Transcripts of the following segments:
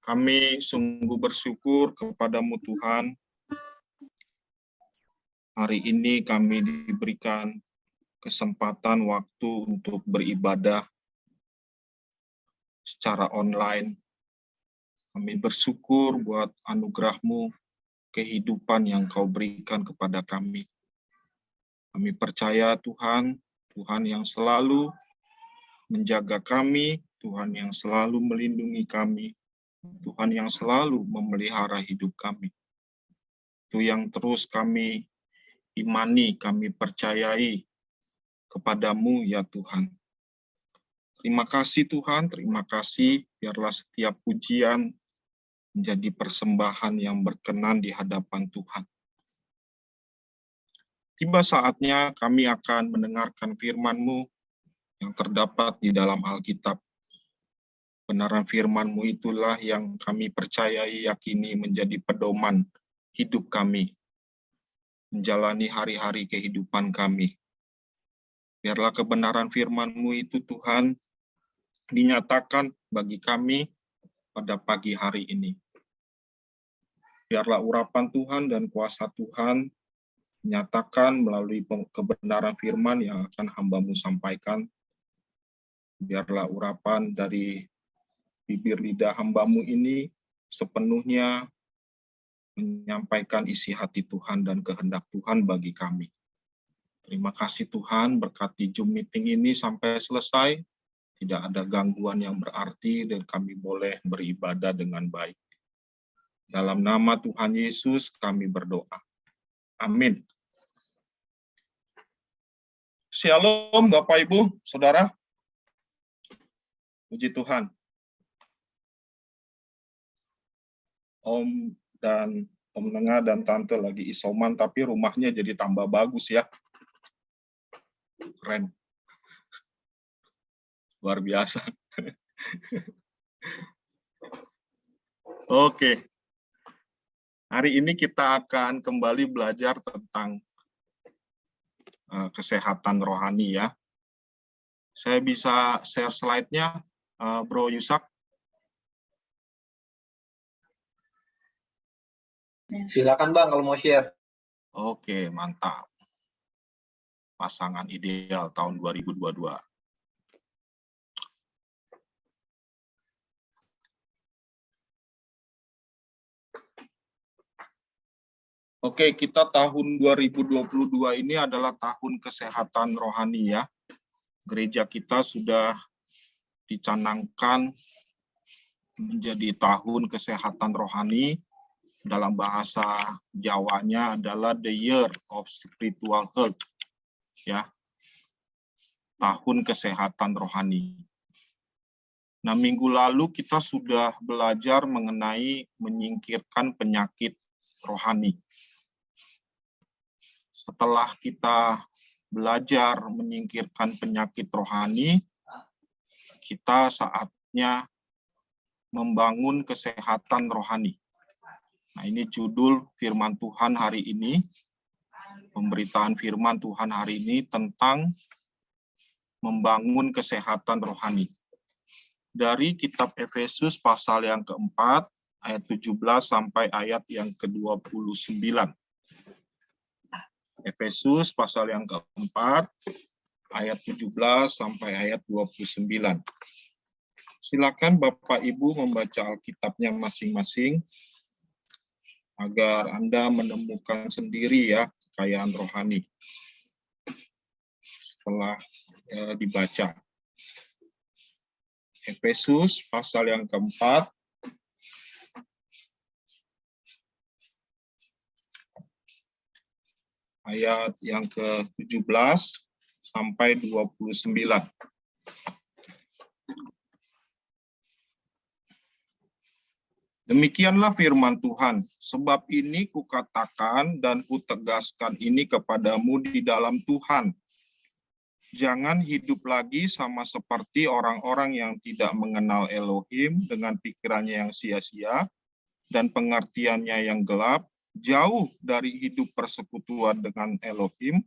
Kami sungguh bersyukur kepadamu Tuhan. Hari ini kami diberikan kesempatan waktu untuk beribadah secara online. Kami bersyukur buat anugerah-Mu, kehidupan yang Kau berikan kepada kami. Kami percaya Tuhan, Tuhan yang selalu menjaga kami, Tuhan yang selalu melindungi kami, Tuhan yang selalu memelihara hidup kami. Itu yang terus kami imani, kami percayai kepadamu ya Tuhan. Terima kasih Tuhan, terima kasih. Biarlah setiap pujian menjadi persembahan yang berkenan di hadapan Tuhan. Tiba saatnya kami akan mendengarkan firman-Mu yang terdapat di dalam Alkitab. Kebenaran firman-Mu itulah yang kami percayai, yakini menjadi pedoman hidup kami, menjalani hari-hari kehidupan kami. Biarlah kebenaran firman-Mu itu Tuhan dinyatakan bagi kami pada pagi hari ini. Biarlah urapan Tuhan dan kuasa Tuhan dinyatakan melalui kebenaran firman yang akan hamba-Mu sampaikan. Biarlah urapan dari bibir lidah hamba-Mu ini sepenuhnya menyampaikan isi hati Tuhan dan kehendak Tuhan bagi kami. Terima kasih Tuhan, berkati Zoom meeting ini sampai selesai. Tidak ada gangguan yang berarti dan kami boleh beribadah dengan baik. Dalam nama Tuhan Yesus kami berdoa. Amin. Shalom Bapak Ibu, Saudara. Puji Tuhan. Om dan Om Nengah dan Tante lagi isoman, tapi rumahnya jadi tambah bagus ya. Keren. Luar biasa. Oke. Hari ini kita akan kembali belajar tentang kesehatan rohani ya. Saya bisa share slide-nya, Bro Yusak? Silakan Bang kalau mau share. Oke, mantap. Pasangan ideal tahun 2022. Oke, kita tahun 2022 ini adalah tahun kesehatan rohani ya. Gereja kita sudah dicanangkan menjadi tahun kesehatan rohani. Dalam bahasa Jawanya adalah the year of spiritual health. Ya. Tahun kesehatan rohani. Nah, minggu lalu kita sudah belajar mengenai menyingkirkan penyakit rohani. Setelah kita belajar menyingkirkan penyakit rohani, kita saatnya membangun kesehatan rohani. Nah, ini judul firman Tuhan hari ini, pemberitaan firman Tuhan hari ini tentang membangun kesehatan rohani. Dari kitab Efesus pasal yang keempat, ayat 17 sampai ayat yang ke-29. Efesus pasal yang keempat, ayat 17 sampai ayat 29. Silakan Bapak Ibu membaca Alkitabnya masing-masing agar Anda menemukan sendiri ya kekayaan rohani setelah dibaca. Efesus pasal yang keempat, ayat yang ke-17 sampai 29. Demikianlah firman Tuhan, sebab ini kukatakan dan kutegaskan ini kepadamu di dalam Tuhan. Jangan hidup lagi sama seperti orang-orang yang tidak mengenal Elohim dengan pikirannya yang sia-sia dan pengertiannya yang gelap, jauh dari hidup persekutuan dengan Elohim,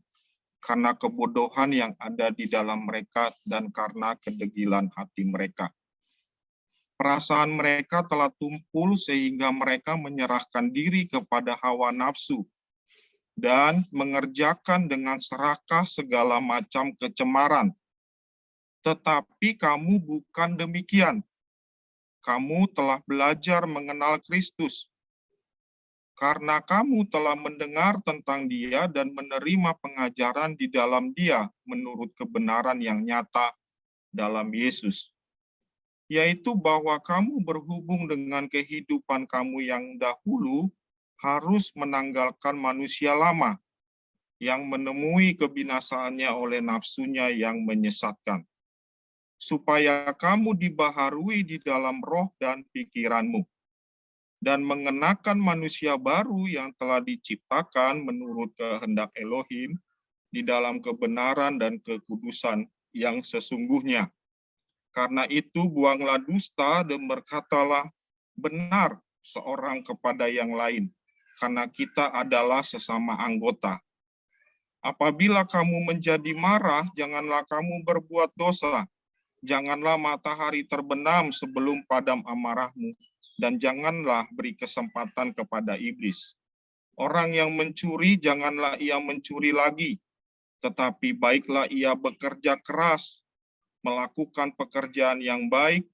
karena kebodohan yang ada di dalam mereka dan karena kedegilan hati mereka. Perasaan mereka telah tumpul sehingga mereka menyerahkan diri kepada hawa nafsu dan mengerjakan dengan serakah segala macam kecemaran. Tetapi kamu bukan demikian. Kamu telah belajar mengenal Kristus. Karena kamu telah mendengar tentang Dia dan menerima pengajaran di dalam Dia menurut kebenaran yang nyata dalam Yesus, yaitu bahwa kamu berhubung dengan kehidupan kamu yang dahulu harus menanggalkan manusia lama yang menemui kebinasaannya oleh nafsunya yang menyesatkan, supaya kamu dibaharui di dalam roh dan pikiranmu, dan mengenakan manusia baru yang telah diciptakan menurut kehendak Elohim di dalam kebenaran dan kekudusan yang sesungguhnya. Karena itu buanglah dusta dan berkatalah benar seorang kepada yang lain, karena kita adalah sesama anggota. Apabila kamu menjadi marah, janganlah kamu berbuat dosa. Janganlah matahari terbenam sebelum padam amarahmu, dan janganlah beri kesempatan kepada iblis. Orang yang mencuri, janganlah ia mencuri lagi, tetapi baiklah ia bekerja keras, melakukan pekerjaan yang baik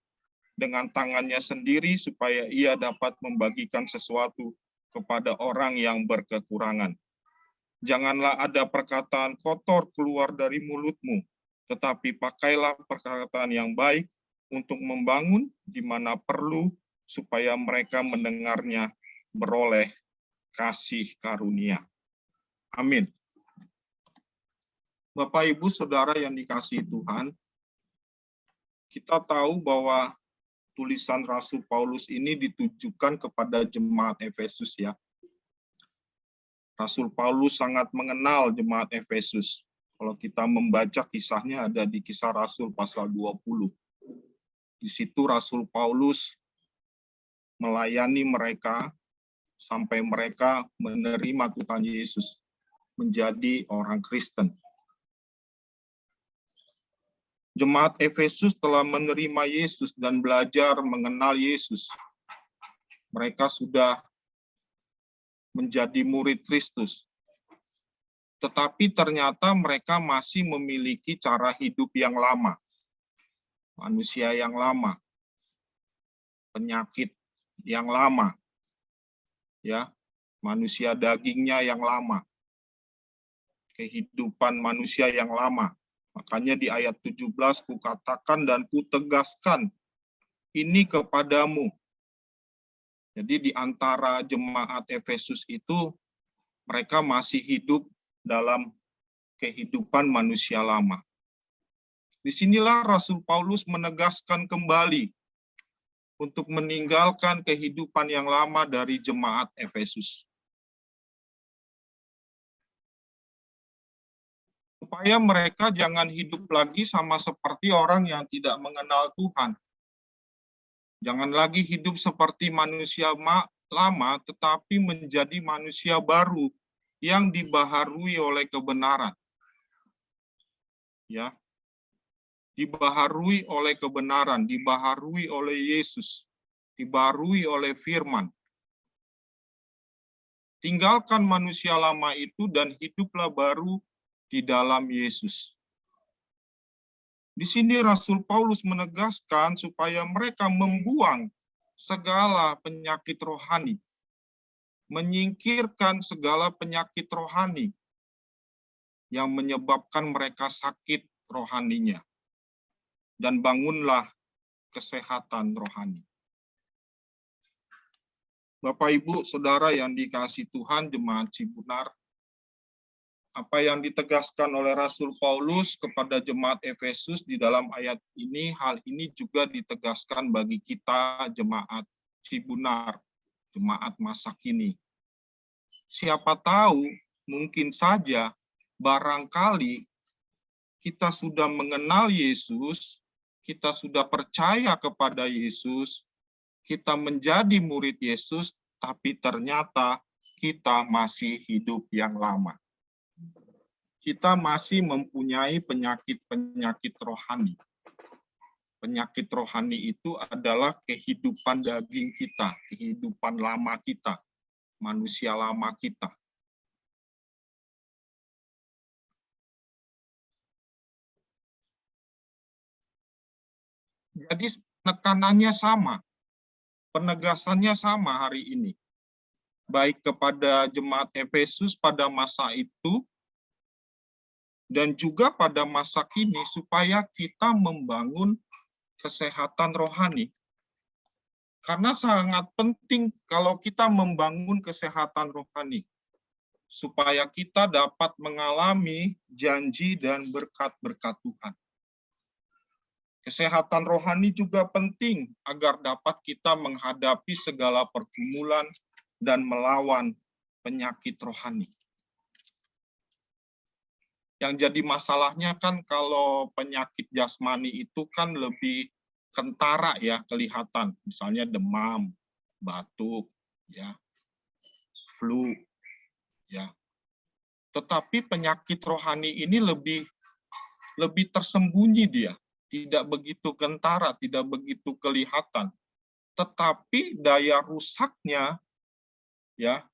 dengan tangannya sendiri, supaya ia dapat membagikan sesuatu kepada orang yang berkekurangan. Janganlah ada perkataan kotor keluar dari mulutmu, tetapi pakailah perkataan yang baik untuk membangun di mana perlu, supaya mereka mendengarnya beroleh kasih karunia. Amin. Bapak, Ibu, Saudara yang dikasihi Tuhan, kita tahu bahwa tulisan Rasul Paulus ini ditujukan kepada jemaat Efesus, ya. Rasul Paulus sangat mengenal jemaat Efesus. Kalau kita membaca kisahnya ada di Kisah Rasul pasal 20. Di situ Rasul Paulus melayani mereka sampai mereka menerima Tuhan Yesus menjadi orang Kristen. Jemaat Efesus telah menerima Yesus dan belajar mengenal Yesus. Mereka sudah menjadi murid Kristus. Tetapi ternyata mereka masih memiliki cara hidup yang lama. Manusia yang lama. Penyakit yang lama. Ya, manusia dagingnya yang lama. Kehidupan manusia yang lama. Makanya di ayat 17, kukatakan dan kutegaskan ini kepadamu. Jadi di antara jemaat Efesus itu, mereka masih hidup dalam kehidupan manusia lama. Disinilah Rasul Paulus menegaskan kembali untuk meninggalkan kehidupan yang lama dari jemaat Efesus. Supaya mereka jangan hidup lagi sama seperti orang yang tidak mengenal Tuhan. Jangan lagi hidup seperti manusia lama, tetapi menjadi manusia baru yang dibaharui oleh kebenaran. Ya, dibaharui oleh kebenaran, dibaharui oleh Yesus, dibaharui oleh firman. Tinggalkan manusia lama itu dan hiduplah baru di dalam Yesus. Di sini Rasul Paulus menegaskan supaya mereka membuang segala penyakit rohani, menyingkirkan segala penyakit rohani yang menyebabkan mereka sakit rohaninya, dan bangunlah kesehatan rohani. Bapak, Ibu, Saudara yang dikasihi Tuhan, jemaat Cibunar, apa yang ditegaskan oleh Rasul Paulus kepada jemaat Efesus di dalam ayat ini, hal ini juga ditegaskan bagi kita jemaat Cibunar, jemaat masa kini. Siapa tahu, mungkin saja, barangkali kita sudah mengenal Yesus, kita sudah percaya kepada Yesus, kita menjadi murid Yesus, tapi ternyata kita masih hidup yang lama. Kita masih mempunyai penyakit-penyakit rohani. Penyakit rohani itu adalah kehidupan daging kita, kehidupan lama kita, manusia lama kita. Jadi tekanannya sama, penegasannya sama hari ini. Baik kepada jemaat Efesus pada masa itu, dan juga pada masa kini, supaya kita membangun kesehatan rohani. Karena sangat penting kalau kita membangun kesehatan rohani, supaya kita dapat mengalami janji dan berkat-berkat Tuhan. Kesehatan rohani juga penting agar dapat kita menghadapi segala pergumulan dan melawan penyakit rohani. Yang jadi masalahnya kan kalau penyakit jasmani itu kan lebih kentara ya kelihatan, misalnya demam, batuk, ya, flu, ya. Tetapi penyakit rohani ini lebih tersembunyi dia, tidak begitu kentara, tidak begitu kelihatan. Tetapi daya rusaknya ya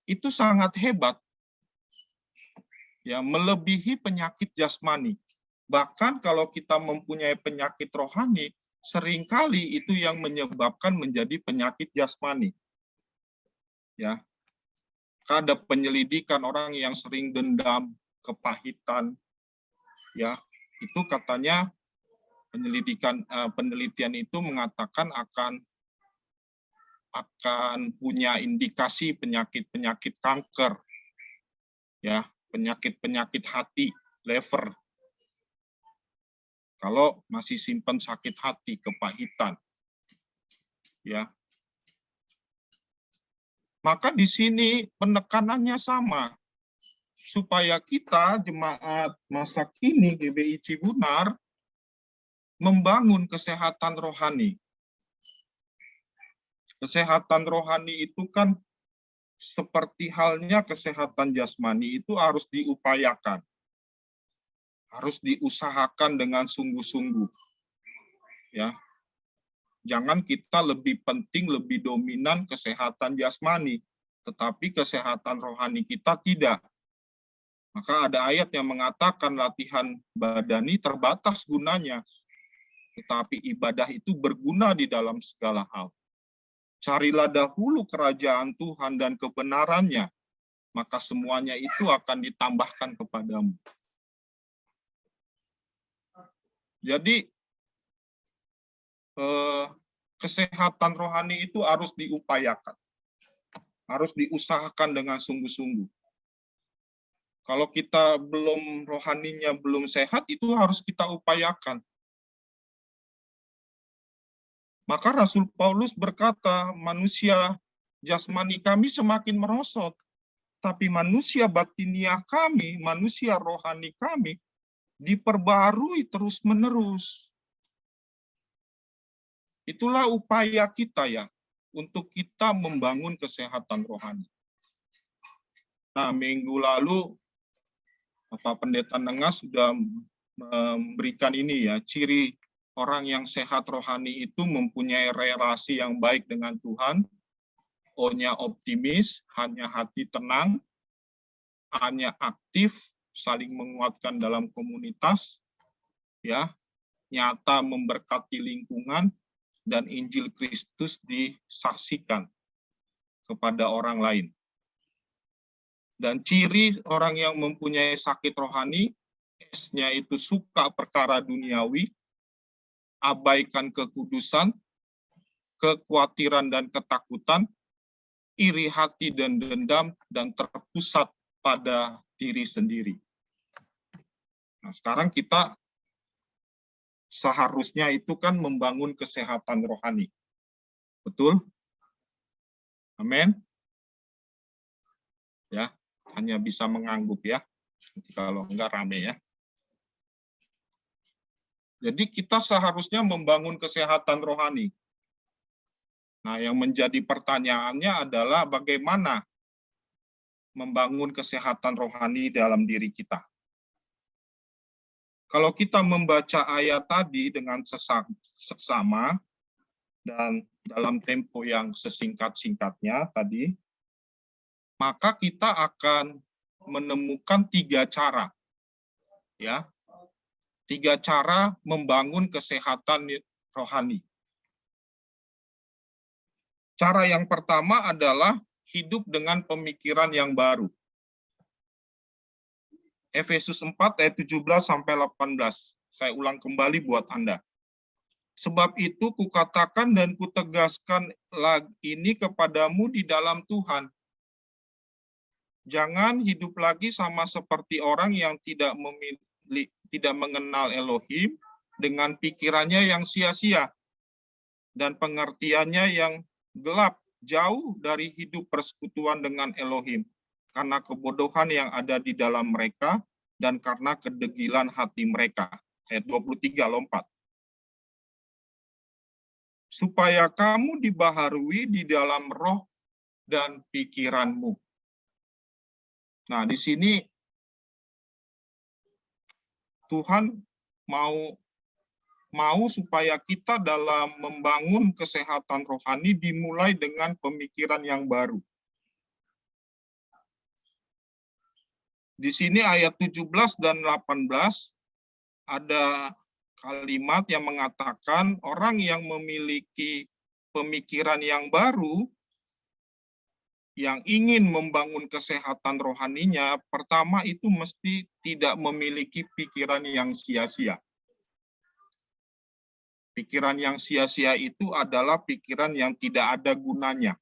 itu sangat hebat. Ya, melebihi penyakit jasmani. Bahkan kalau kita mempunyai penyakit rohani, seringkali itu yang menyebabkan menjadi penyakit jasmani. Ya. Ada penyelidikan orang yang sering dendam, kepahitan, ya, itu katanya penelitian itu mengatakan akan punya indikasi penyakit kanker, ya, penyakit hati, liver. Kalau masih simpan sakit hati, kepahitan, ya. Maka di sini penekanannya sama, supaya kita jemaat masa kini GBI Cibunar membangun kesehatan rohani. Kesehatan rohani itu kan seperti halnya kesehatan jasmani itu harus diupayakan. Harus diusahakan dengan sungguh-sungguh. Ya. Jangan kita lebih penting, lebih dominan kesehatan jasmani, tetapi kesehatan rohani kita tidak. Maka ada ayat yang mengatakan latihan badani terbatas gunanya, tetapi ibadah itu berguna di dalam segala hal. Carilah dahulu kerajaan Tuhan dan kebenarannya, maka semuanya itu akan ditambahkan kepadamu. Jadi, kesehatan rohani itu harus diupayakan. Harus diusahakan dengan sungguh-sungguh. Kalau kita rohaninya belum sehat, itu harus kita upayakan. Maka Rasul Paulus berkata, manusia jasmani kami semakin merosot, tapi manusia batiniah kami, manusia rohani kami, diperbarui terus-menerus. Itulah upaya kita ya, untuk kita membangun kesehatan rohani. Nah, minggu lalu, Bapak Pendeta Nengas sudah memberikan ini ya, ciri orang yang sehat rohani itu mempunyai relasi yang baik dengan Tuhan, O-nya optimis, hanya hati tenang, A-nya aktif, saling menguatkan dalam komunitas, ya, nyata memberkati lingkungan, dan Injil Kristus disaksikan kepada orang lain. Dan ciri orang yang mempunyai sakit rohani, S-nya itu suka perkara duniawi, abaikan kekudusan, kekhawatiran dan ketakutan, iri hati dan dendam, dan terpusat pada diri sendiri. Nah, sekarang kita seharusnya itu kan membangun kesehatan rohani. Betul? Amin? Ya, hanya bisa mengangguk ya. Kalau enggak rame ya. Jadi kita seharusnya membangun kesehatan rohani. Nah, yang menjadi pertanyaannya adalah bagaimana membangun kesehatan rohani dalam diri kita. Kalau kita membaca ayat tadi dengan seksama dan dalam tempo yang sesingkat-singkatnya tadi, maka kita akan menemukan 3 cara. Ya. 3 cara membangun kesehatan rohani. Cara yang pertama adalah hidup dengan pemikiran yang baru. Efesus 4 ayat 17 sampai 18. Saya ulang kembali buat Anda. Sebab itu kukatakan dan kutegaskan ini kepadamu di dalam Tuhan. Jangan hidup lagi sama seperti orang yang tidak mengenal Elohim dengan pikirannya yang sia-sia dan pengertiannya yang gelap, jauh dari hidup persekutuan dengan Elohim, karena kebodohan yang ada di dalam mereka dan karena kedegilan hati mereka. Ayat 23 lompat. Supaya kamu dibaharui di dalam roh dan pikiranmu. Nah, di sini Tuhan mau supaya kita dalam membangun kesehatan rohani dimulai dengan pemikiran yang baru. Di sini ayat 17 dan 18 ada kalimat yang mengatakan orang yang memiliki pemikiran yang baru, yang ingin membangun kesehatan rohaninya, pertama itu mesti tidak memiliki pikiran yang sia-sia. Pikiran yang sia-sia itu adalah pikiran yang tidak ada gunanya.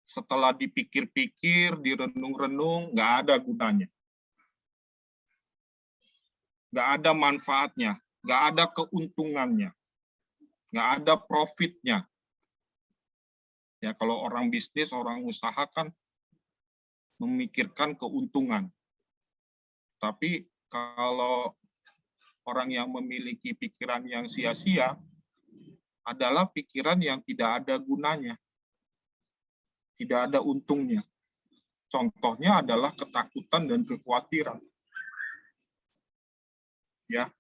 Setelah dipikir-pikir, direnung-renung, nggak ada gunanya. Nggak ada manfaatnya, nggak ada keuntungannya, nggak ada profitnya. Ya, kalau orang bisnis, orang usaha kan memikirkan keuntungan. Tapi kalau orang yang memiliki pikiran yang sia-sia adalah pikiran yang tidak ada gunanya, tidak ada untungnya. Contohnya adalah ketakutan dan kekhawatiran. Ya,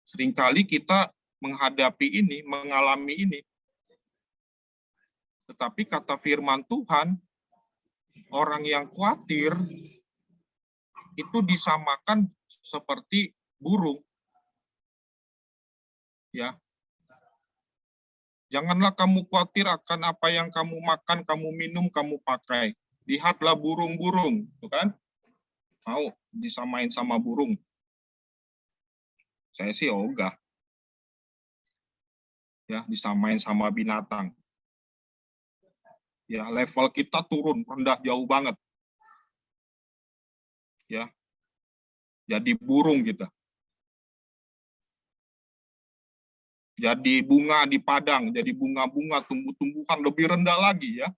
seringkali kita menghadapi ini, mengalami ini. Tetapi kata firman Tuhan, orang yang khawatir itu disamakan seperti burung. Ya. Janganlah kamu khawatir akan apa yang kamu makan, kamu minum, kamu pakai. Lihatlah burung-burung, kan? Mau disamain sama burung. Saya sih ogah. Ya, disamain sama binatang. Ya, level kita turun, rendah jauh banget. Ya. Jadi burung kita. Jadi bunga di padang, jadi bunga-bunga, tumbuh-tumbuhan lebih rendah lagi ya.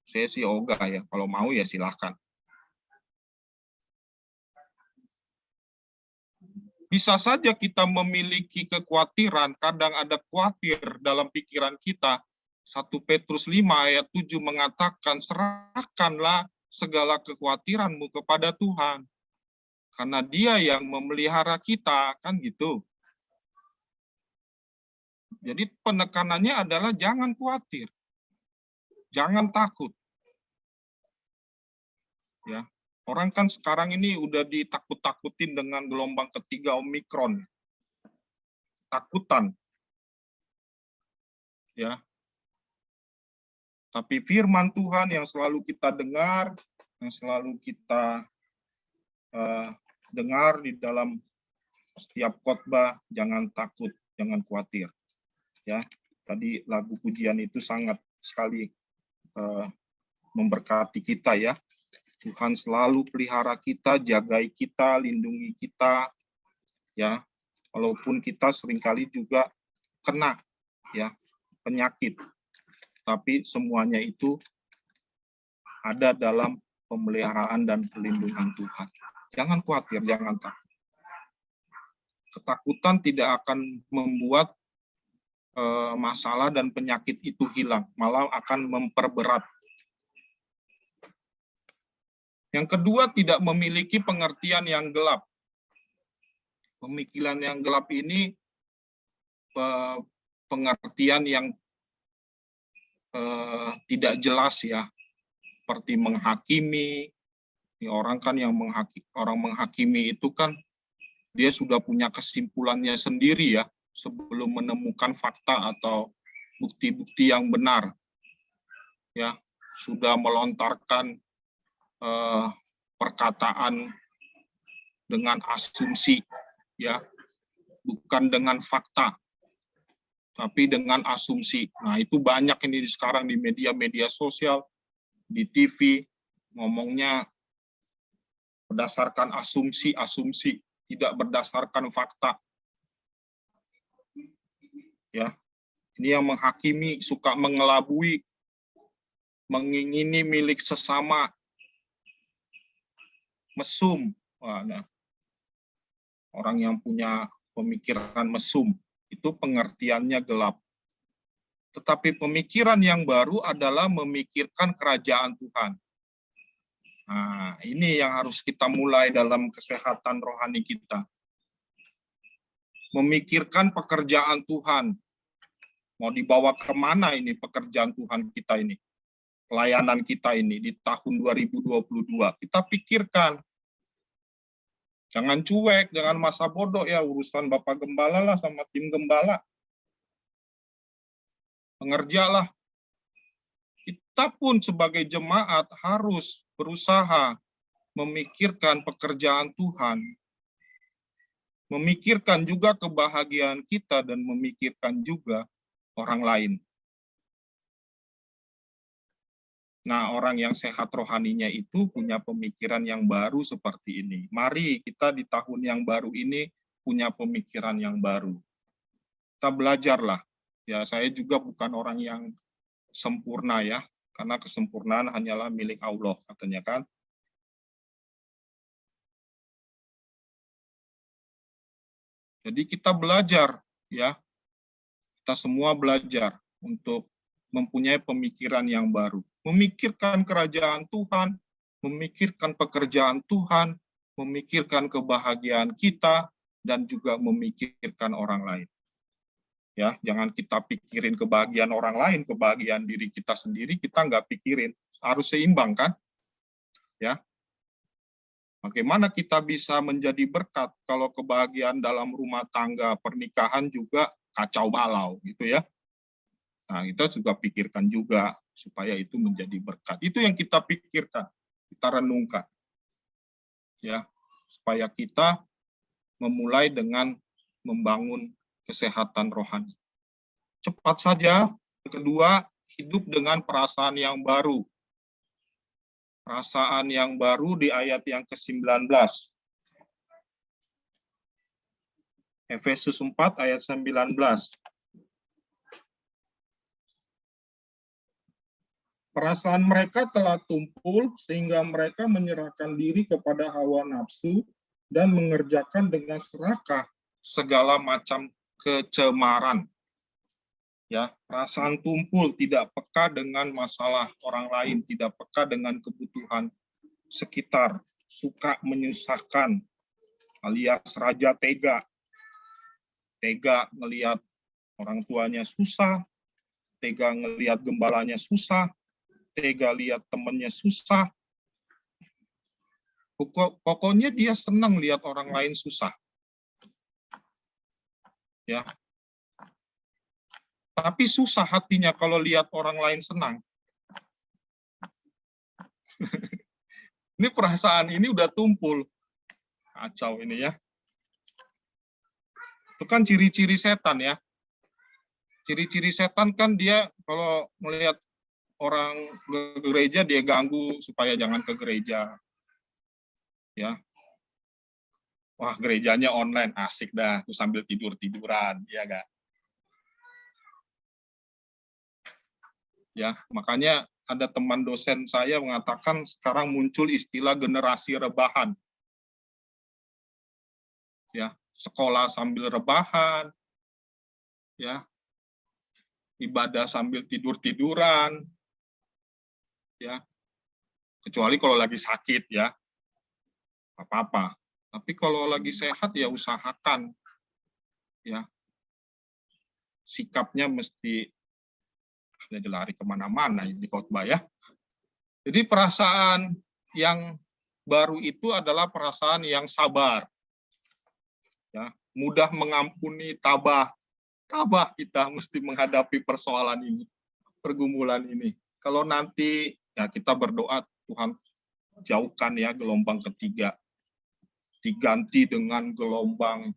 Saya sih ogah ya, kalau mau ya silahkan. Bisa saja kita memiliki kekhawatiran, kadang ada khawatir dalam pikiran kita. 1 Petrus 5 ayat 7 mengatakan, serahkanlah segala kekhawatiranmu kepada Tuhan. Karena Dia yang memelihara kita, kan gitu. Jadi penekanannya adalah jangan khawatir. Jangan takut. Ya. Orang kan sekarang ini udah ditakut-takutin dengan gelombang ketiga Omikron. Takutan. Ya. Tapi firman Tuhan yang selalu kita dengar, yang selalu kita dengar di dalam setiap khotbah, jangan takut, jangan khawatir. Ya, tadi lagu pujian itu sangat sekali memberkati kita ya. Tuhan selalu pelihara kita, jagai kita, lindungi kita, ya. Walaupun kita seringkali juga kena ya penyakit. Tapi semuanya itu ada dalam pemeliharaan dan perlindungan Tuhan. Jangan khawatir, jangan takut. Ketakutan tidak akan membuat masalah dan penyakit itu hilang, malah akan memperberat. Yang kedua, tidak memiliki pengertian yang gelap. Pemikiran yang gelap ini pengertian yang tidak jelas ya, seperti menghakimi. Ini orang kan yang menghakimi itu kan dia sudah punya kesimpulannya sendiri ya, sebelum menemukan fakta atau bukti-bukti yang benar. Ya, sudah melontarkan perkataan dengan asumsi ya, bukan dengan fakta, tapi dengan asumsi. Nah, itu banyak ini sekarang di media-media sosial, di TV, ngomongnya berdasarkan asumsi-asumsi, tidak berdasarkan fakta. Ya, ini yang menghakimi, suka mengelabui, mengingini milik sesama, mesum. Wah, nah, orang yang punya pemikiran mesum, itu pengertiannya gelap. Tetapi pemikiran yang baru adalah memikirkan kerajaan Tuhan. Nah, ini yang harus kita mulai dalam kesehatan rohani kita. Memikirkan pekerjaan Tuhan. Mau dibawa kemana ini pekerjaan Tuhan kita ini? Pelayanan kita ini di tahun 2022. Kita pikirkan. Jangan cuek, jangan masa bodoh ya, urusan Bapak Gembala lah sama tim Gembala. Pengerjalah. Kita pun sebagai jemaat harus berusaha memikirkan pekerjaan Tuhan. Memikirkan juga kebahagiaan kita dan memikirkan juga orang lain. Nah, orang yang sehat rohaninya itu punya pemikiran yang baru seperti ini. Mari kita di tahun yang baru ini punya pemikiran yang baru. Kita belajarlah. Ya, saya juga bukan orang yang sempurna ya, karena kesempurnaan hanyalah milik Allah, katanya kan. Jadi kita belajar ya. Kita semua belajar untuk mempunyai pemikiran yang baru. Memikirkan kerajaan Tuhan, memikirkan pekerjaan Tuhan, memikirkan kebahagiaan kita, dan juga memikirkan orang lain. Ya, jangan kita pikirin kebahagiaan orang lain, kebahagiaan diri kita sendiri kita nggak pikirin. Harus seimbang kan? Ya. Bagaimana kita bisa menjadi berkat kalau kebahagiaan dalam rumah tangga, pernikahan juga kacau balau gitu ya. Nah, kita juga pikirkan juga supaya itu menjadi berkat. Itu yang kita pikirkan, kita renungkan. Ya, supaya kita memulai dengan membangun kesehatan rohani. Cepat saja. Kedua, hidup dengan perasaan yang baru. Perasaan yang baru di ayat yang ke-19. Efesus 4 ayat 19. Perasaan mereka telah tumpul sehingga mereka menyerahkan diri kepada hawa nafsu dan mengerjakan dengan serakah segala macam kecemaran. Ya, perasaan tumpul, tidak peka dengan masalah orang lain, tidak peka dengan kebutuhan sekitar, suka menyusahkan, alias raja tega. Tega ngelihat orang tuanya susah, tega ngelihat gembalanya susah, tega lihat temannya susah. Pokoknya dia senang lihat orang lain susah. Ya. Tapi susah hatinya kalau lihat orang lain senang. Ini perasaan ini udah tumpul. Kacau ini ya. Itu kan ciri-ciri setan ya. Ciri-ciri setan kan dia kalau melihat orang ke gereja dia ganggu supaya jangan ke gereja. Ya. Wah, gerejanya online, asik dah, tuh sambil tidur-tiduran, ya enggak? Ya, makanya ada teman dosen saya mengatakan sekarang muncul istilah generasi rebahan. Ya, sekolah sambil rebahan. Ya. Ibadah sambil tidur-tiduran. Ya. Kecuali kalau lagi sakit ya. Apa-apa. Tapi kalau lagi sehat ya usahakan, ya sikapnya mesti jadi lari kemana-mana ini khotbah ya. Jadi perasaan yang baru itu adalah perasaan yang sabar, ya mudah mengampuni, tabah kita mesti menghadapi persoalan ini, pergumulan ini. Kalau nanti ya kita berdoa Tuhan jauhkan ya gelombang ketiga, diganti dengan gelombang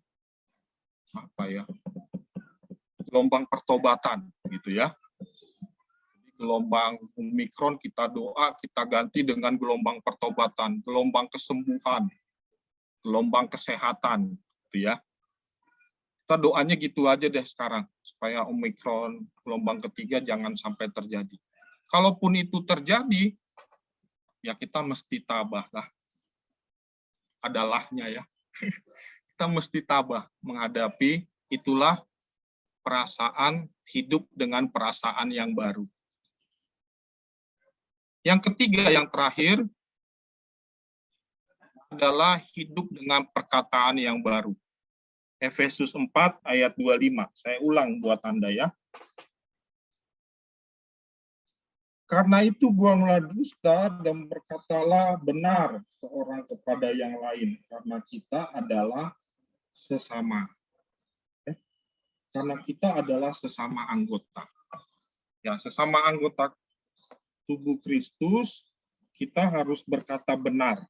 gelombang pertobatan gitu ya. Gelombang Omikron kita doa, kita ganti dengan gelombang pertobatan, gelombang kesembuhan, gelombang kesehatan gitu ya. Kita doanya gitu aja deh sekarang supaya Omikron gelombang ketiga jangan sampai terjadi. Kalaupun itu terjadi, ya kita mesti tabah lah. Adalahnya ya. Kita mesti tabah menghadapi, itulah perasaan hidup dengan perasaan yang baru. Yang ketiga, yang terakhir, adalah hidup dengan perkataan yang baru. Efesus 4 ayat 25. Saya ulang buat Anda ya. Karena itu buanglah dusta dan berkatalah benar seorang kepada yang lain, karena kita adalah sesama. Karena kita adalah sesama anggota. Ya, sesama anggota tubuh Kristus, kita harus berkata benar.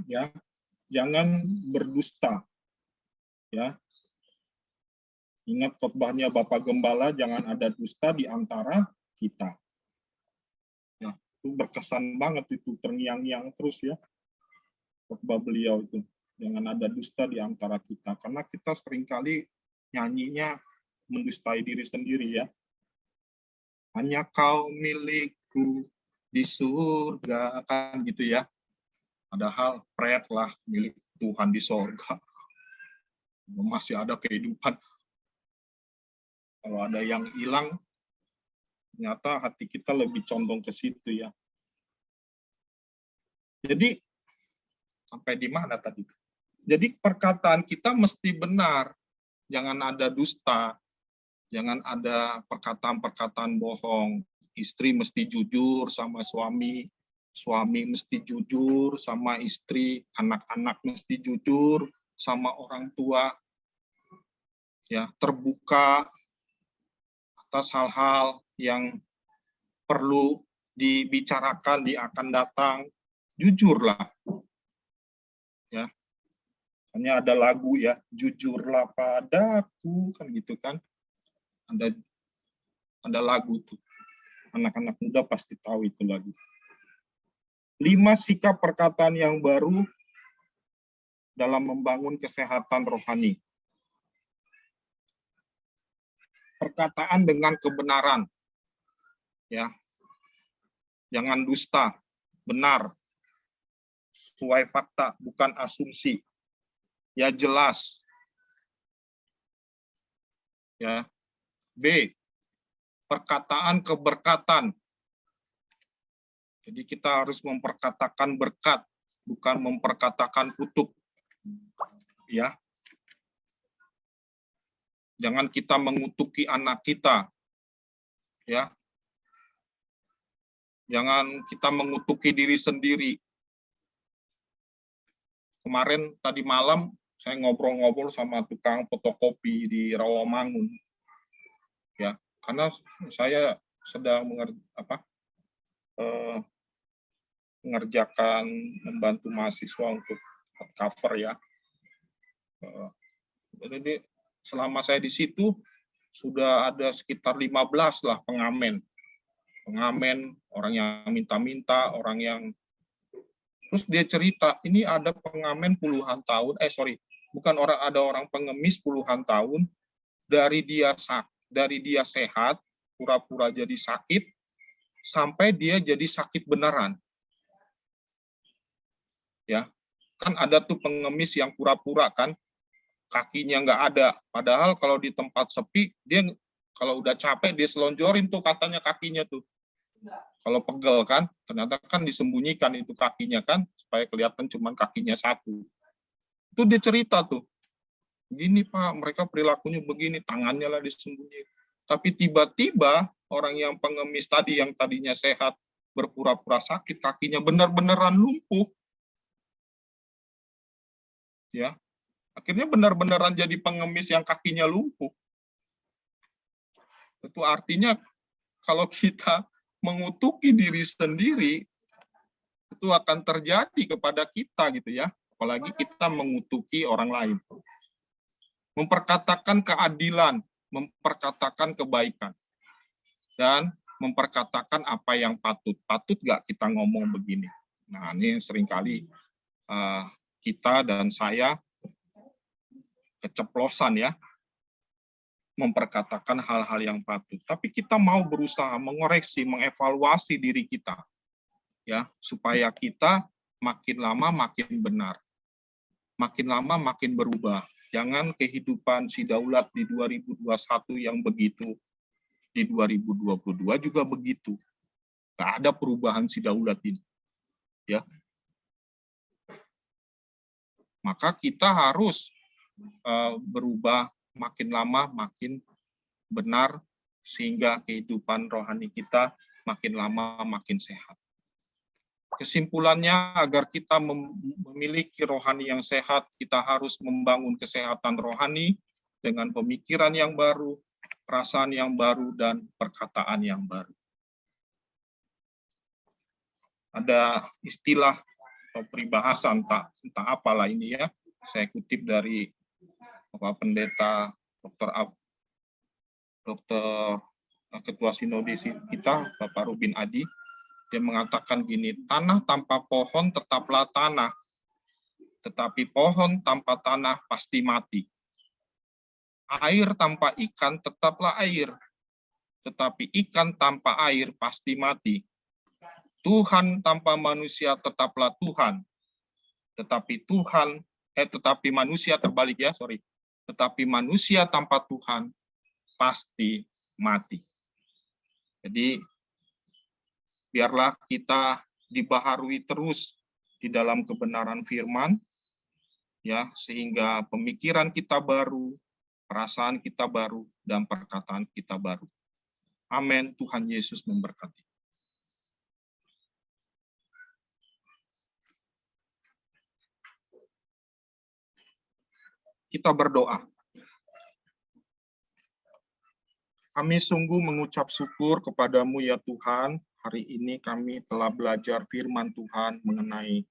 Ya, jangan berdusta. Ya. Ingat khotbahnya Bapak Gembala, jangan ada dusta di antara kita. Ya, itu berkesan banget itu, terngiang-ngiang terus ya. Khotbah beliau itu. Jangan ada dusta di antara kita. Karena kita seringkali nyanyinya mendustai diri sendiri ya. Hanya kau milikku di surga, kan gitu ya. Padahal pret lah milik Tuhan di surga. Masih ada kehidupan. Kalau ada yang hilang, ternyata hati kita lebih condong ke situ ya. Jadi, sampai di mana tadi? Jadi perkataan kita mesti benar. Jangan ada dusta. Jangan ada perkataan-perkataan bohong. Istri mesti jujur sama suami. Suami mesti jujur sama istri. Anak-anak mesti jujur sama orang tua. Ya, terbuka atas hal-hal yang perlu dibicarakan di akan datang, jujurlah. Ya. Hanya ada lagu ya, jujurlah padaku, kan gitu kan. Ada lagu tuh. Anak-anak muda pasti tahu itu lagu. 5 sikap perkataan yang baru dalam membangun kesehatan rohani. Perkataan dengan kebenaran. Ya. Jangan dusta, benar. Sesuai fakta, bukan asumsi. Ya jelas. Ya. B. Perkataan keberkatan. Jadi kita harus memperkatakan berkat, bukan memperkatakan kutuk. Ya. Jangan kita mengutuki anak kita. Ya. Jangan kita mengutuki diri sendiri. Kemarin tadi malam saya ngobrol-ngobrol sama tukang fotokopi di Rawamangun. Ya, karena saya sedang mengerjakan membantu mahasiswa untuk cover ya. Jadi selama saya di situ sudah ada sekitar 15 lah pengamen, orang yang minta-minta, orang yang terus dia cerita ini ada pengamen puluhan tahun, ada orang pengemis puluhan tahun dari dia sehat, pura-pura jadi sakit, sampai dia jadi sakit beneran. Ya, kan ada tuh pengemis yang pura-pura kan, kakinya nggak ada. Padahal kalau di tempat sepi, dia kalau udah capek dia selonjorin tuh katanya kakinya tuh. Kalau pegel kan, ternyata kan disembunyikan itu kakinya kan, supaya kelihatan cuma kakinya satu. Itu dia cerita tuh, gini Pak, mereka perilakunya begini, tangannya lah disembunyikan. Tapi tiba-tiba orang yang pengemis tadi yang tadinya sehat berpura-pura sakit, kakinya benar-benaran lumpuh. Ya, akhirnya benar-benaran jadi pengemis yang kakinya lumpuh. Itu artinya kalau kita mengutuki diri sendiri, itu akan terjadi kepada kita gitu ya. Apalagi kita mengutuki orang lain. Memperkatakan keadilan, memperkatakan kebaikan, dan memperkatakan apa yang patut. Patut nggak kita ngomong begini? Nah, ini seringkali kita dan saya keceplosan ya, memperkatakan hal-hal yang patut. Tapi kita mau berusaha mengoreksi, mengevaluasi diri kita, ya, supaya kita makin lama makin benar, makin lama makin berubah. Jangan kehidupan si Daulat di 2021 yang begitu, di 2022 juga begitu. Nggak ada perubahan si Daulat ini. Ya. Maka kita harus berubah makin lama makin benar, sehingga kehidupan rohani kita makin lama makin sehat. Kesimpulannya, agar kita memiliki rohani yang sehat, kita harus membangun kesehatan rohani dengan pemikiran yang baru, perasaan yang baru, dan perkataan yang baru. Ada istilah atau peribahasa, entah apalah ini ya, saya kutip dari Bapak Pendeta Dr. Ketua Sinodis kita, Bapak Rubin Adi. Dia mengatakan gini, tanah tanpa pohon tetaplah tanah, tetapi pohon tanpa tanah pasti mati. Air tanpa ikan tetaplah air, tetapi ikan tanpa air pasti mati. Tuhan tanpa manusia tetaplah Tuhan, tetapi manusia terbalik ya, tetapi manusia tanpa Tuhan pasti mati. Jadi biarlah kita dibaharui terus di dalam kebenaran firman, ya, sehingga pemikiran kita baru, perasaan kita baru, dan perkataan kita baru. Amin. Tuhan Yesus memberkati. Kita berdoa. Kami sungguh mengucap syukur kepadamu ya Tuhan. Hari ini kami telah belajar firman Tuhan mengenai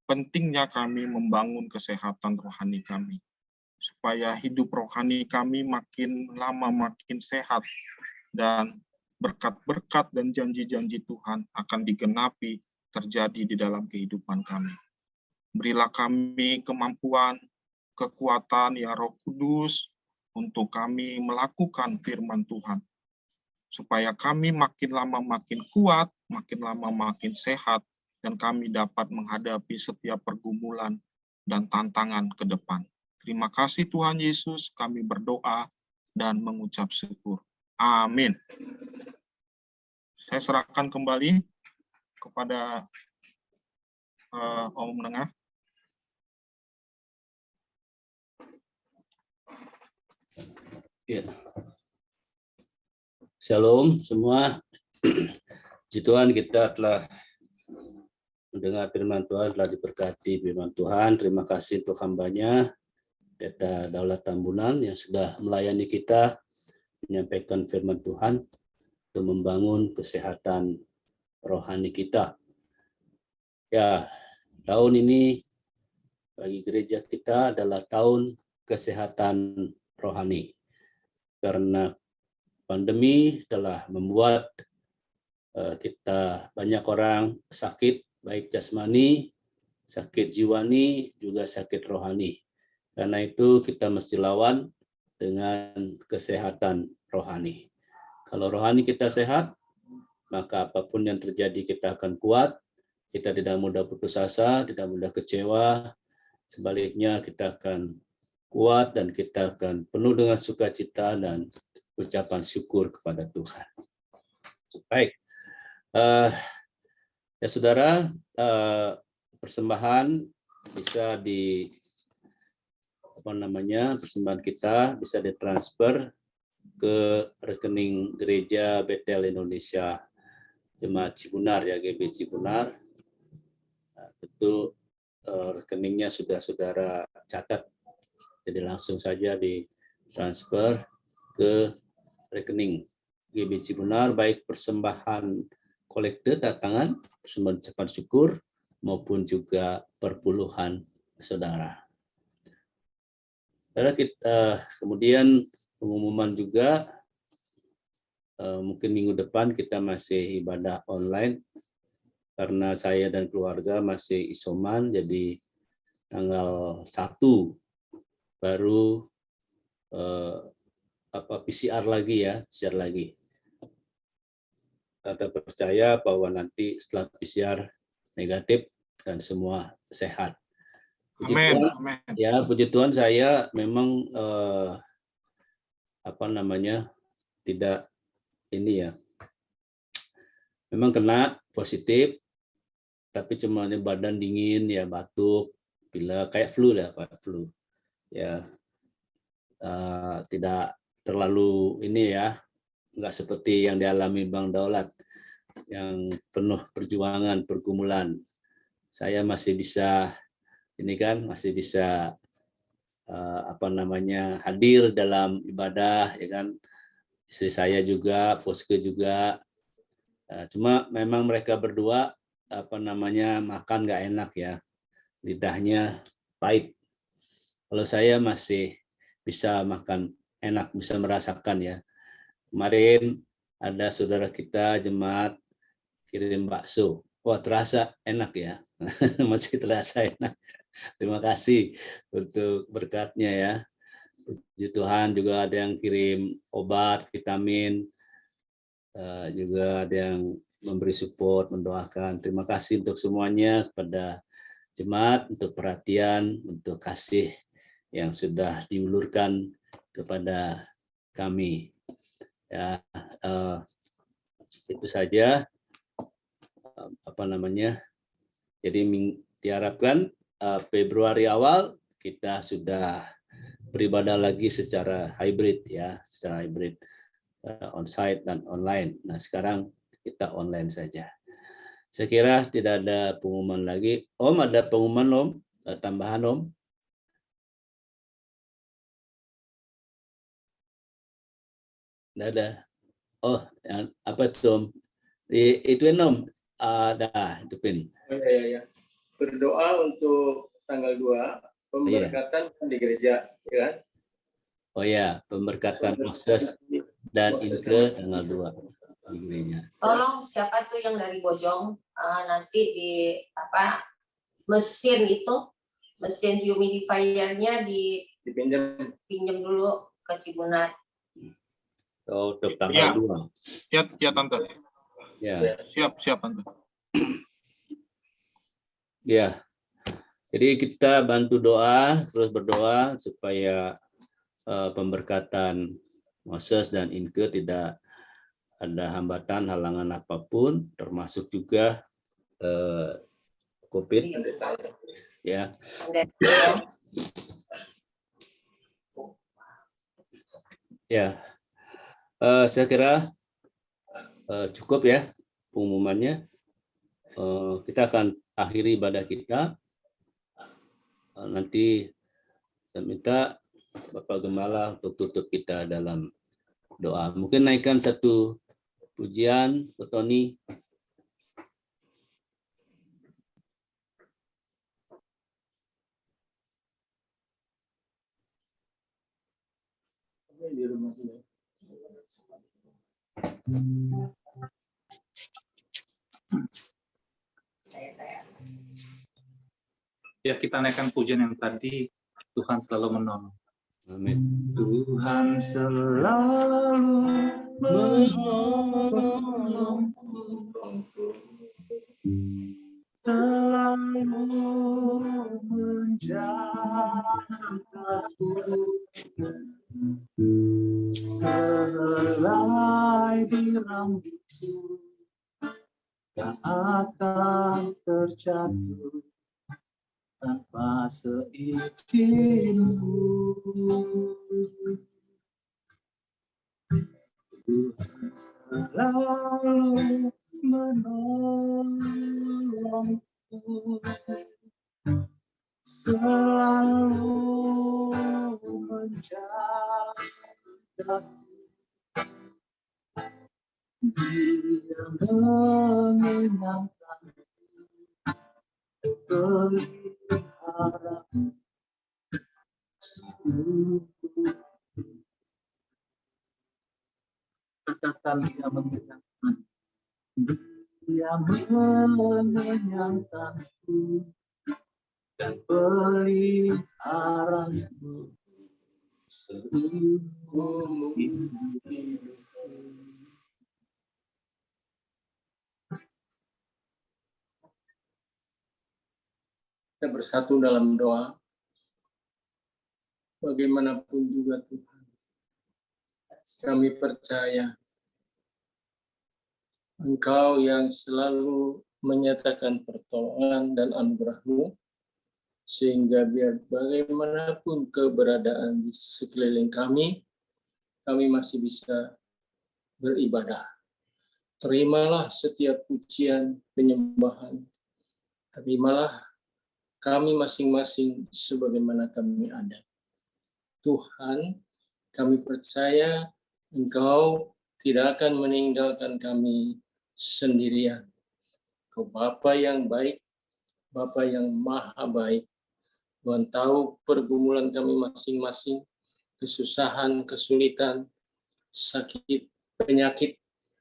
pentingnya kami membangun kesehatan rohani kami. Supaya hidup rohani kami makin lama makin sehat. Dan berkat-berkat dan janji-janji Tuhan akan digenapi terjadi di dalam kehidupan kami. Berilah kami kemampuan, kekuatan ya Roh Kudus, untuk kami melakukan firman Tuhan, supaya kami makin lama makin kuat, makin lama makin sehat, dan kami dapat menghadapi setiap pergumulan dan tantangan ke depan. Terima kasih Tuhan Yesus, kami berdoa dan mengucap syukur. Amin. Saya serahkan kembali kepada Om Menengah. Ya. Shalom semua. Puji Tuhan, kita telah mendengar firman Tuhan, telah diberkati firman Tuhan. Terima kasih untuk hambanya, Pendeta Daulat Tambunan, yang sudah melayani kita, menyampaikan firman Tuhan untuk membangun kesehatan rohani kita. Ya, tahun ini bagi gereja kita adalah tahun kesehatan rohani. Karena pandemi telah membuat kita banyak orang sakit, baik jasmani, sakit jiwani, juga sakit rohani. Karena itu kita mesti lawan dengan kesehatan rohani. Kalau rohani kita sehat, maka apapun yang terjadi kita akan kuat, kita tidak mudah putus asa, tidak mudah kecewa, sebaliknya kita akan kuat dan kita akan penuh dengan sukacita dan ucapan syukur kepada Tuhan. Baik, ya saudara, persembahan bisa persembahan kita bisa ditransfer ke rekening Gereja Betel Indonesia Jemaat Cibunar ya, GB Cibunar. Nah, tentu rekeningnya sudah saudara catat, jadi langsung saja ditransfer ke rekening GB Cibunar, baik persembahan kolekte datangan, persembahan ucapan syukur, maupun juga perpuluhan saudara. Kemudian pengumuman juga, mungkin minggu depan kita masih ibadah online, karena saya dan keluarga masih isoman, jadi tanggal 1 baru PCR lagi ya, PCR lagi. Kita percaya bahwa nanti setelah PCR negatif dan semua sehat. Puji Amin. Tuhan, Amin. ya puji Tuhan, saya memang tidak ini ya, memang kena positif, tapi cuma badan dingin ya, batuk, pilek, kayak flu ya, flu ya, tidak terlalu ini ya, nggak seperti yang dialami Bang Daulat yang penuh perjuangan, pergumulan. Saya masih bisa masih bisa hadir dalam ibadah ya kan. Istri saya juga, Poske juga. Cuma memang mereka berdua makan nggak enak ya, lidahnya pahit. Kalau saya masih bisa makan enak, bisa merasakan ya. Kemarin ada saudara kita jemaat kirim bakso. Wah, terasa enak ya. Masih terasa enak. Terima kasih untuk berkatnya ya. Puji Tuhan, juga ada yang kirim obat, vitamin, juga ada yang memberi support, mendoakan. Terima kasih untuk semuanya, kepada jemaat, untuk perhatian, untuk kasih yang sudah diulurkan kepada kami. Ya, itu saja. Jadi diharapkan Februari awal kita sudah beribadah lagi secara hybrid ya, secara hybrid, onsite dan online. Nah, sekarang kita online saja. Saya kira tidak ada pengumuman lagi. Om, ada pengumuman Om, tambahan Om? Tidak ada. Oh, apa itu Om? Itu Om, ada itu Pin. Oh iya. Berdoa untuk tanggal 2 pemberkatan di gereja, ya kan? Oh ya, pemberkatan Moses dan Inke tanggal 2 di gereja. Tolong siapa tuh yang dari Bojong, nanti di mesin humidifier-nya dipinjam dulu ke Cibunar. Oh, untuk tanggal 2. Ya Tante. Ya. Siap Tante. Ya. Jadi kita bantu doa, terus berdoa supaya pemberkatan Moses dan Inke tidak ada hambatan, halangan apapun, termasuk juga COVID. Ya. Ya. Saya kira cukup ya pengumumannya. Kita akan akhiri ibadah kita. Nanti saya minta Bapak Gembala untuk tutup kita dalam doa. Mungkin naikkan satu pujian, Pak Tony. Ya, kita naikkan pujian yang tadi, Tuhan selalu menolong. Amin. Tuhan selalu menolongku, selalu menjagaku, selai di rambutku tak akan terjatuh. tanpa seizinku. Tuhan selalu menolongku, selalu menjagaku. Dia menyenangkan pelihara sungguh. Katakan dia menyenangkan, dia mengenyangkanku dan peliharaku seumur hidupku. Kita bersatu dalam doa. Bagaimanapun juga Tuhan, kami percaya Engkau yang selalu menyatakan pertolongan dan anugerah-Mu, sehingga biar bagaimanapun keberadaan di sekeliling kami masih bisa beribadah. Terimalah setiap pujian, penyembahan. Terimalah kami masing-masing sebagaimana kami ada. Tuhan, kami percaya Engkau tidak akan meninggalkan kami sendirian. Engkau Bapa yang baik, Bapa yang maha baik. Tuhan tahu pergumulan kami masing-masing, kesusahan, kesulitan, sakit, penyakit,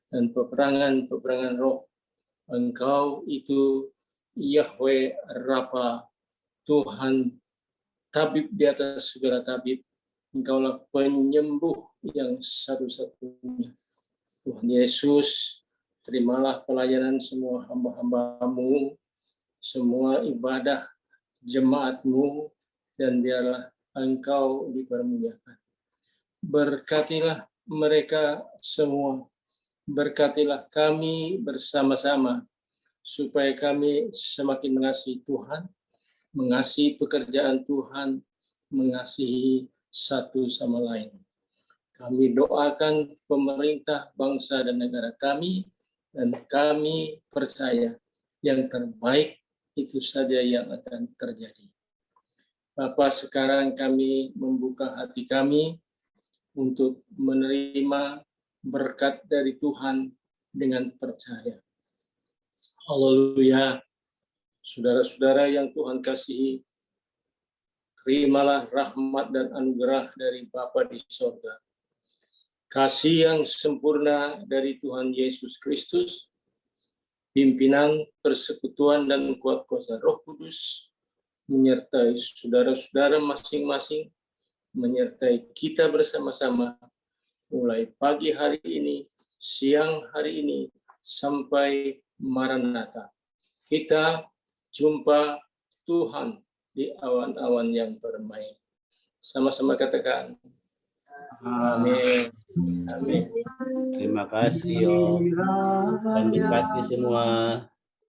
dan peperangan roh. Engkau itu Yahweh Rafa, Tuhan tabib di atas segala tabib. Engkaulah penyembuh yang satu-satunya. Tuhan Yesus, terimalah pelayanan semua hamba-hamba-Mu, semua ibadah jemaat-Mu, dan biarlah Engkau dipermuliakan. Berkatilah mereka semua, berkatilah kami bersama-sama, supaya kami semakin mengasihi Tuhan, mengasihi pekerjaan Tuhan, mengasihi satu sama lain. Kami doakan pemerintah, bangsa, dan negara kami, dan kami percaya yang terbaik itu saja yang akan terjadi. Bapa, sekarang kami membuka hati kami untuk menerima berkat dari Tuhan dengan percaya. Haleluya. Saudara-saudara yang Tuhan kasihi, terimalah rahmat dan anugerah dari Bapa di sorga. Kasih yang sempurna dari Tuhan Yesus Kristus, pimpinan, persekutuan, dan kuat kuasa Roh Kudus, menyertai saudara-saudara masing-masing, menyertai kita bersama-sama, mulai pagi hari ini, siang hari ini, sampai Maranatha. Kita jumpa Tuhan di awan-awan yang permai. Sama-sama katakan, amin. Amin. Terima kasih, Om. Dan berkati semua.